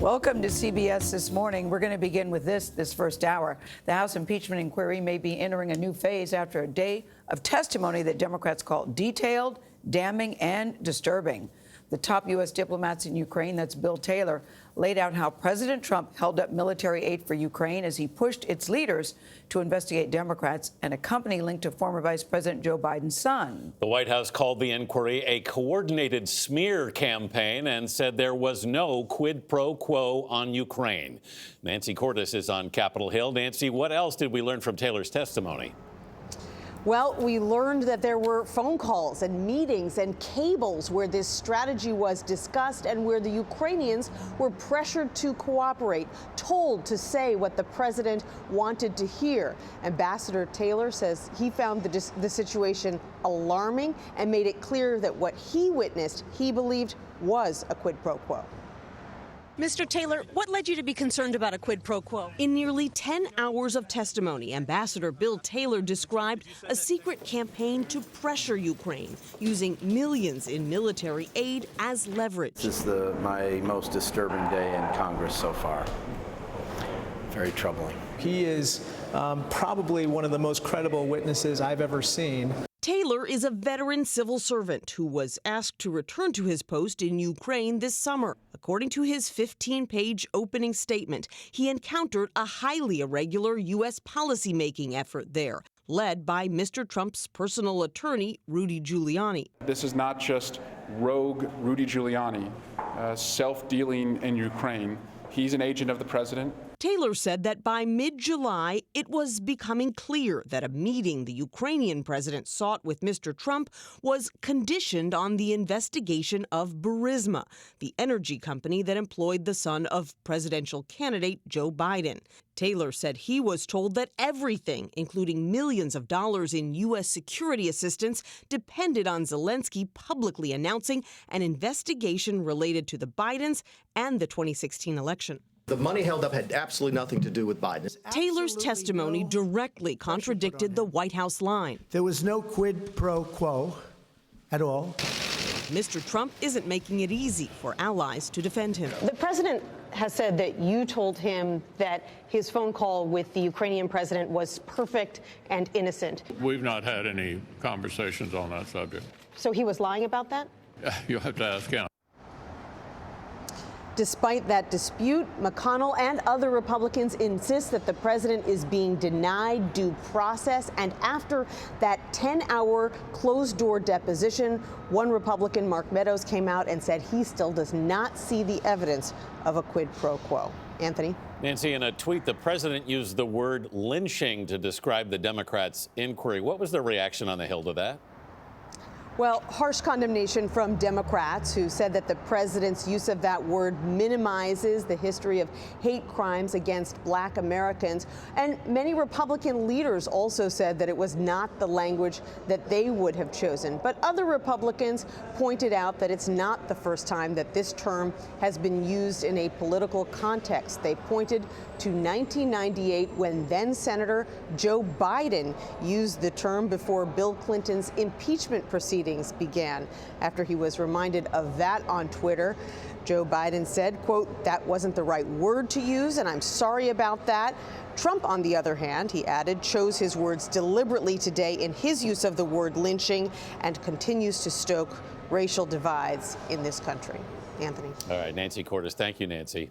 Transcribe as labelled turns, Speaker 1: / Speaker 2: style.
Speaker 1: Welcome to CBS This Morning. We're going to begin with this first hour. The House impeachment inquiry may be entering a new phase after a day of testimony that Democrats call detailed, damning, and disturbing. The top U.S. diplomats in Ukraine, that's Bill Taylor, laid out how President Trump held up military aid for Ukraine as he pushed its leaders to investigate Democrats and a company linked to former Vice President Joe Biden's son.
Speaker 2: The White House called the inquiry a coordinated smear campaign and said there was no quid pro quo on Ukraine. Nancy Cordes is on Capitol Hill. Nancy, what else did we learn from Taylor's testimony?
Speaker 3: Well, we learned that there were phone calls and meetings and cables where this strategy was discussed and where the Ukrainians were pressured to cooperate, told to say what the president wanted to hear. Ambassador Taylor says he found the situation alarming and made it clear that what he witnessed, he believed was a quid pro quo.
Speaker 4: Mr. Taylor, what led you to be concerned about a quid pro quo?
Speaker 5: In nearly 10 hours of testimony, Ambassador Bill Taylor described a secret campaign to pressure Ukraine, using millions in military aid as leverage.
Speaker 6: This is my most disturbing day in Congress so far. Very troubling.
Speaker 7: He is probably one of the most credible witnesses I've ever seen.
Speaker 5: Taylor is a veteran civil servant who was asked to return to his post in Ukraine this summer. According to his 15-page opening statement, he encountered a highly irregular U.S. policymaking effort there, led by Mr. Trump's personal attorney, Rudy Giuliani.
Speaker 8: This is not just rogue Rudy Giuliani self-dealing in Ukraine. He's an agent of the president.
Speaker 5: Taylor said that by mid-July, it was becoming clear that a meeting the Ukrainian president sought with Mr. Trump was conditioned on the investigation of Burisma, the energy company that employed the son of presidential candidate Joe Biden. Taylor said he was told that everything, including millions of dollars in U.S. security assistance, depended on Zelensky publicly announcing an investigation related to the Bidens and the 2016 election.
Speaker 9: The money held up had absolutely nothing to do with Biden.
Speaker 5: Taylor's testimony directly contradicted the White House line.
Speaker 10: There was no quid pro quo at all.
Speaker 5: Mr. Trump isn't making it easy for allies to defend him.
Speaker 3: The president has said that you told him that his phone call with the Ukrainian president was perfect and innocent.
Speaker 11: We've not had any conversations on that subject.
Speaker 3: So he was lying about that?
Speaker 11: You'll have to ask him.
Speaker 3: Despite that dispute, McConnell and other Republicans insist that the president is being denied due process. And after that 10-hour closed-door deposition, one Republican, Mark Meadows, came out and said he still does not see the evidence of a quid pro quo. Anthony?
Speaker 2: Nancy, in a tweet, the president used the word lynching to describe the Democrats' inquiry. What was the reaction on the Hill to that?
Speaker 3: Well, harsh condemnation from Democrats who said that the president's use of that word minimizes the history of hate crimes against Black Americans. And many Republican leaders also said that it was not the language that they would have chosen. But other Republicans pointed out that it's not the first time that this term has been used in a political context. They pointed to 1998 when then-Senator Joe Biden used the term before Bill Clinton's impeachment proceedings began. After he was reminded of that on Twitter, Joe Biden said, quote, "That wasn't the right word to use, and I'm sorry about that." Trump, on the other hand, he added, chose his words deliberately today in his use of the word lynching and continues to stoke racial divides in this country. Anthony.
Speaker 2: All right, Nancy Cordes. Thank you, Nancy.